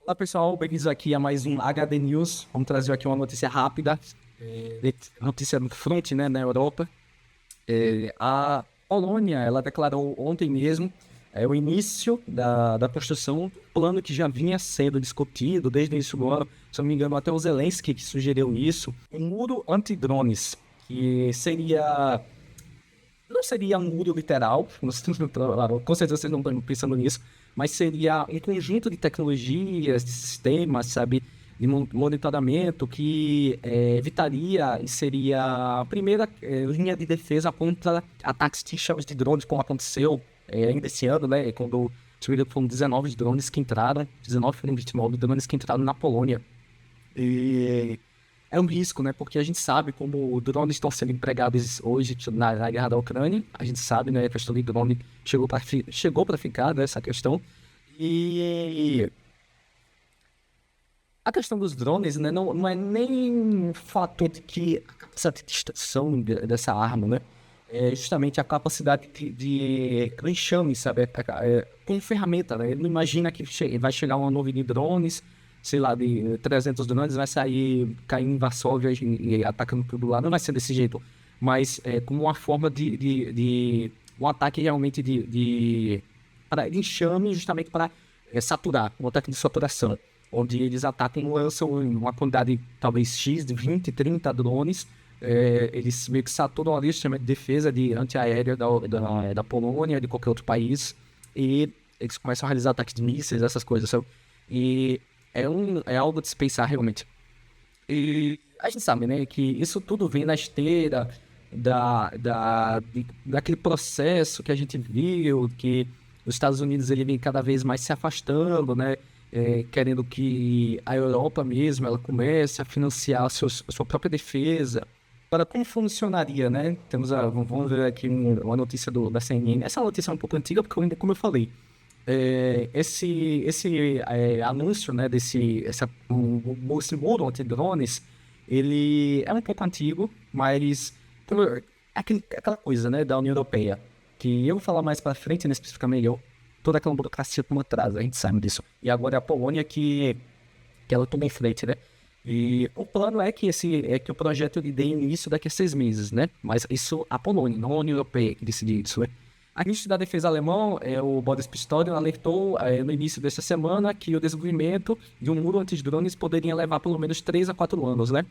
Olá pessoal, bem-vindos aqui a mais um HD News. Vamos trazer aqui uma notícia rápida, notícia do front, né, na Europa. A Polônia, ela declarou ontem mesmo o início da construção do plano que já vinha sendo discutido desde o início do ano. Se eu não me engano, até o Zelensky que sugeriu isso. Um muro anti-drones, que seria... Não seria um muro literal, com certeza vocês não estão pensando nisso, mas seria um conjunto de tecnologias, de sistemas, sabe, de monitoramento que evitaria e seria a primeira linha de defesa contra ataques de chamas de drones, como aconteceu ainda esse ano, né, quando foram 19 drones que entraram, 19 drones que entraram na Polônia. E é um risco, né? Porque a gente sabe como drones estão sendo empregados hoje na guerra da Ucrânia. A gente sabe, né? A questão de drone chegou para ficar, né? Essa questão. E a questão dos drones, né? Não é nem o fator de que a capacidade de extração dessa arma, né? É justamente a capacidade de enxame, sabe? Com ferramenta, né? Ele não imagina que vai chegar uma nuvem de drones, sei lá, de 300 drones, vai sair caindo em Varsóvia e atacando tudo lá. Não vai ser desse jeito, mas como uma forma de um ataque realmente de enxame, justamente para saturar, um ataque de saturação, onde eles atacam, lançam uma quantidade talvez X de 20, 30 drones. Eles meio que saturam ali o sistema de defesa de antiaérea da Polônia, de qualquer outro país, e eles começam a realizar ataques de mísseis, essas coisas, sabe? E é algo de se pensar realmente. E a gente sabe, né, que isso tudo vem na esteira daquele processo que a gente viu, que os Estados Unidos ele vem cada vez mais se afastando, né, querendo que a Europa mesmo ela comece a financiar a sua própria defesa. Agora, como funcionaria, né? Vamos ver aqui uma notícia da CNN. Essa notícia é um pouco antiga, porque, como eu falei, esse anúncio, né, esse muro anti-drones, ele é um pouco antigo, mas aquela coisa, né, da União Europeia, que eu vou falar mais para frente, né, especificamente, toda aquela burocracia como atrás, a gente sabe disso. E agora é a Polônia que ela toma em frente, né? E o plano é que o projeto ele dê início daqui a 6 meses, né? Mas isso a Polônia, não a União Europeia que decide isso, né? A ministra da Defesa alemão, o Boris Pistorius, alertou no início desta semana que o desenvolvimento de um muro anti-drones poderia levar pelo menos 3 a 4 anos, né?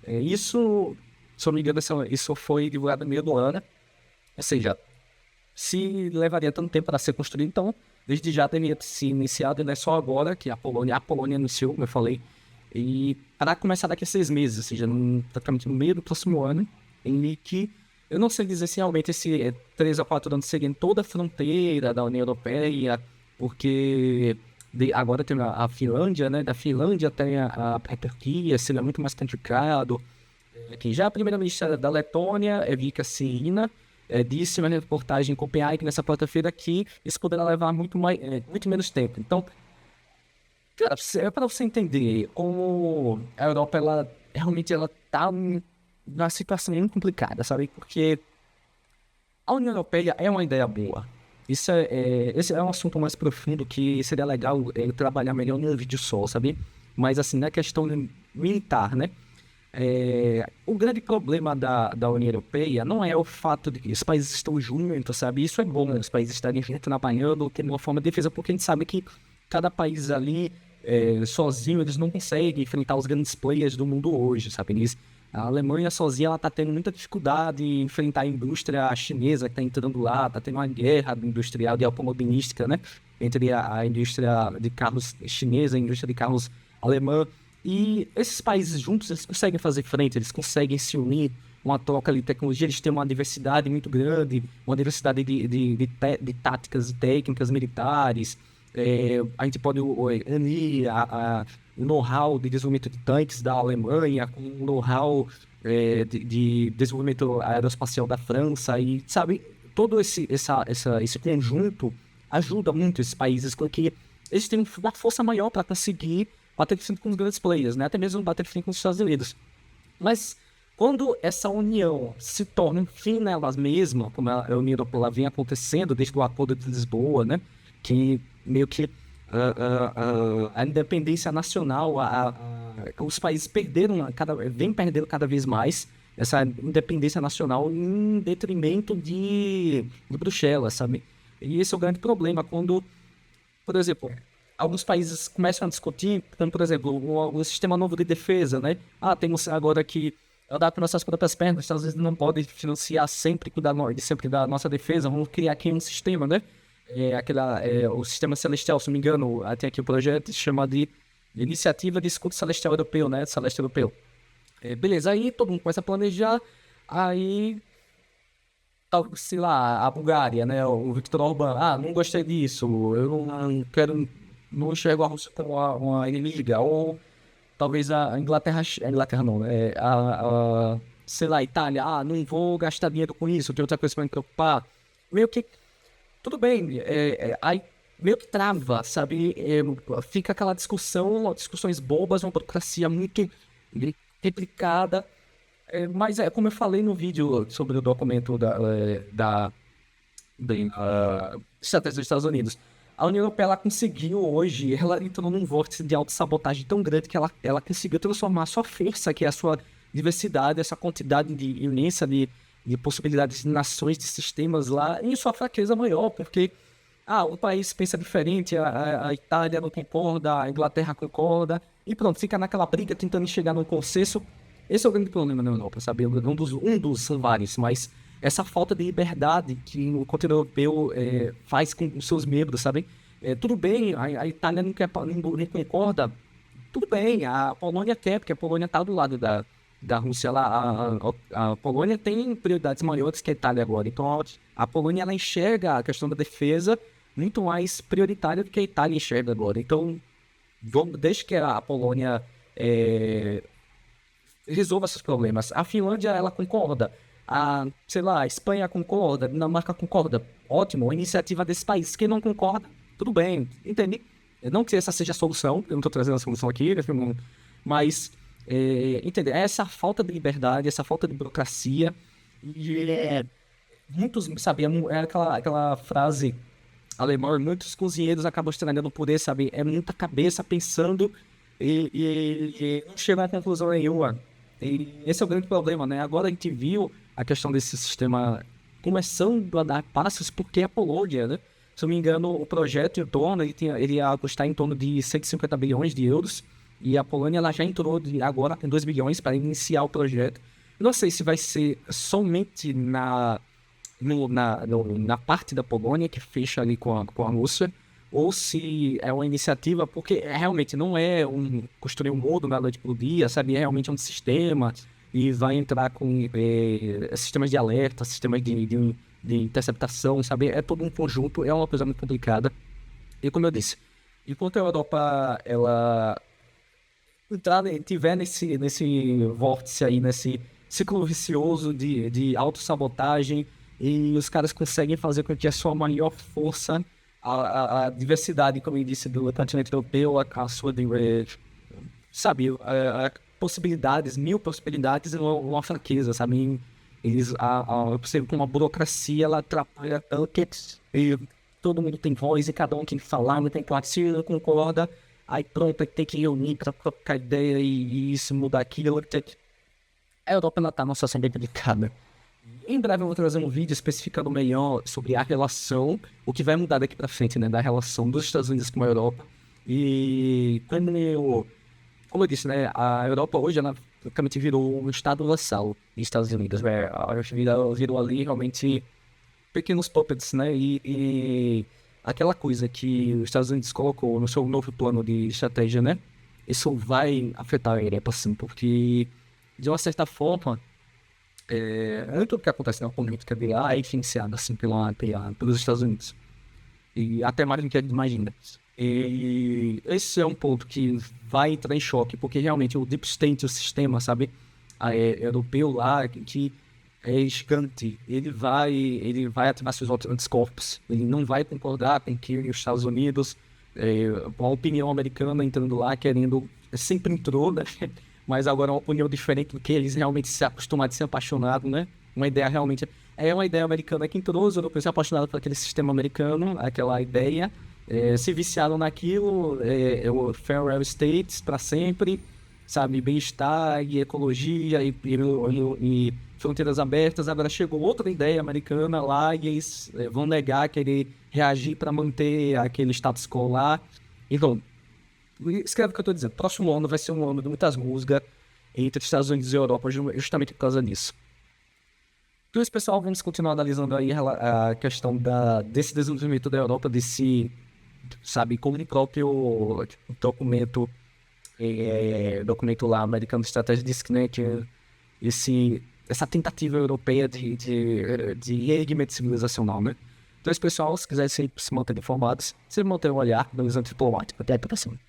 Isso, se eu não me engano, isso foi divulgado no meio do ano, ou seja, se levaria tanto tempo para ser construído, então, desde já teria se iniciado, e não é só agora que a Polônia anunciou, como eu falei, e para começar daqui a 6 meses, ou seja, praticamente no meio do próximo ano, em que eu não sei dizer se realmente esse 3 a 4 anos seria em toda a fronteira da União Europeia, porque agora tem a Finlândia, né? Da Finlândia tem a Turquia, seria muito mais complicado. Aqui, já a primeira-ministra da Letônia, Vika Siina, disse na reportagem em Copenhague nessa quarta-feira que isso poderá levar muito menos tempo. Então, cara, para você entender como a Europa ela realmente ela tá numa situação muito complicada, sabe? Porque a União Europeia é uma ideia boa. Esse é um assunto mais profundo que seria legal trabalhar melhor num vídeo só, sabe? Mas assim, na questão militar, né? O grande problema da União Europeia não é o fato de que os países estão juntos, sabe? Isso é bom, os países estarem trabalhando, tendo uma forma de defesa, porque a gente sabe que cada país ali, sozinho, eles não conseguem enfrentar os grandes players do mundo hoje, sabe? A Alemanha sozinha, ela tá tendo muita dificuldade em enfrentar a indústria chinesa que tá entrando lá, tá tendo uma guerra industrial de automobilística, né? Entre a indústria de carros chinesa e a indústria de carros alemã. E esses países juntos, eles conseguem fazer frente, eles conseguem se unir, uma troca de tecnologia, eles têm uma diversidade muito grande, uma diversidade de táticas e técnicas militares. A gente pode unir o know-how de desenvolvimento de tanques da Alemanha com o know-how de desenvolvimento aeroespacial da França, e, sabe, todo esse conjunto ajuda muito esses países, porque eles têm uma força maior para conseguir bater de frente com os grandes players, né? Até mesmo bater de frente com os Estados Unidos. Mas quando essa união se torna um fim nela mesma, como a União Europeia vem acontecendo desde o Acordo de Lisboa, né? Que meio que a independência nacional, os países vêm perdendo cada vez mais essa independência nacional em detrimento de Bruxelas, sabe? E esse é o grande problema quando, por exemplo, alguns países começam a discutir, então, por exemplo, o sistema novo de defesa, né? Temos agora que andar com nossas próprias pernas, às vezes não pode financiar sempre, sempre da nossa defesa, vamos criar aqui um sistema, né? O Sistema Celestial, se não me engano, tem aqui o projeto chamado de Iniciativa de Escudo Celestial Europeu, né? Celeste Europeu. Beleza, aí todo mundo começa a planejar, aí, sei lá, a Bulgária, né? O Viktor Orbán, não gostei disso, eu não quero, não enxergo a Rússia como uma inimiga, ou talvez a Inglaterra não, né? Sei lá, a Itália, não vou gastar dinheiro com isso, tem outra coisa para me preocupar. Meio que tudo bem, aí meio que trava, sabe? Fica aquela discussões bobas, uma burocracia muito replicada. Mas como eu falei no vídeo sobre o documento da estratégia dos Estados Unidos, a União Europeia ela conseguiu hoje, ela entrou num vórtice de autossabotagem tão grande que ela conseguiu transformar a sua força, que é a sua diversidade, essa quantidade imensa de possibilidades de nações, de sistemas lá, em sua fraqueza maior, porque o país pensa diferente, a Itália não concorda, a Inglaterra concorda, e pronto, fica naquela briga tentando chegar num consenso. Esse é o grande problema na Europa, sabe? Um dos são vários, mas essa falta de liberdade que o continente europeu faz com os seus membros, sabe? Tudo bem, a Itália não concorda, tudo bem, a Polônia quer, porque a Polônia está do lado da Rússia lá. A Polônia tem prioridades maiores que a Itália agora. Então, a Polônia ela enxerga a questão da defesa muito mais prioritária do que a Itália enxerga agora. Então, desde que a Polônia resolva esses problemas. A Finlândia, ela concorda. Sei lá, a Espanha concorda, a Dinamarca concorda. Ótimo, a iniciativa desse país. Quem não concorda, tudo bem, entende? Não que essa seja a solução, eu não estou trazendo a solução aqui, mas... entender? Essa falta de liberdade, essa falta de burocracia, e muitos, sabe, aquela frase alemã, muitos cozinheiros acabam estragando por isso, sabe, muita cabeça pensando e não chega a conclusão nenhuma. E esse é o grande problema, né? Agora a gente viu a questão desse sistema começando a dar passos porque a Polônia, né? Se eu não me engano, o projeto em torno, ele ia custar em torno de 150 bilhões de euros. E a Polônia ela já entrou agora com 2 bilhões para iniciar o projeto. Não sei se vai ser somente na parte da Polônia que fecha ali com a Rússia, ou se é uma iniciativa, porque realmente não é construir um mundo na noite pro dia, sabe? É realmente um sistema e vai entrar com sistemas de alerta, sistemas de interceptação, sabe? É todo um conjunto, é uma coisa muito complicada. E como eu disse, enquanto a Europa, ela tiver nesse vórtice aí, nesse ciclo vicioso de autossabotagem, e os caras conseguem fazer com que a sua maior força, a diversidade, como eu disse, do continente europeu, a sua, sabe, possibilidades, mil possibilidades, uma fraqueza, sabe? Eu percebo que uma burocracia, ela atrapalha tanto que todo mundo tem voz e cada um tem que falar, não tem claro, se não concorda, aí pronto, tem que reunir para trocar ideia e isso, mudar aquilo. A Europa ela está numa situação bem delicada. Em breve eu vou trazer um vídeo especificando melhor sobre a relação, o que vai mudar daqui para frente, né, da relação dos Estados Unidos com a Europa. E como eu disse, né, a Europa hoje ela praticamente virou um estado vassalo dos Estados Unidos. Virou ali realmente pequenos puppets, né, e aquela coisa que os Estados Unidos colocou no seu novo plano de estratégia, né? Isso vai afetar a Europa, sim, porque, de uma certa forma, tudo que acontece na política dele é influenciado, assim, pelos Estados Unidos. E até mais do que a gente imagina. E esse é um ponto que vai entrar em choque, porque realmente o Deep State, o sistema, sabe, europeu lá, que é gigante, ele vai ativar seus anticorpos, ele não vai concordar com que os Estados Unidos, com a opinião americana entrando lá, querendo, sempre entrou, né? Mas agora é uma opinião diferente do que eles realmente se acostumaram de ser apaixonados, né? Uma ideia realmente, uma ideia americana que entrou, os europeus se apaixonaram por aquele sistema americano, aquela ideia, se viciaram naquilo, o farewell states para sempre, sabe, bem-estar e ecologia e fronteiras abertas. Agora chegou outra ideia americana lá e eles vão negar, querer reagir para manter aquele status quo lá. Então, escreve o que eu estou dizendo. Próximo ano vai ser um ano de muitas músicas entre Estados Unidos e Europa, justamente por causa disso. Então, esse pessoal, vamos continuar analisando aí a questão desse desenvolvimento da Europa, desse, sabe, como o próprio documento, documento lá, Americano Strategy, diz que, né, que essa tentativa europeia de reerguimento civilizacional, né? Então, esse pessoal, se quiser se manter informados, se manter um olhar no horizonte diplomático. Até a próxima.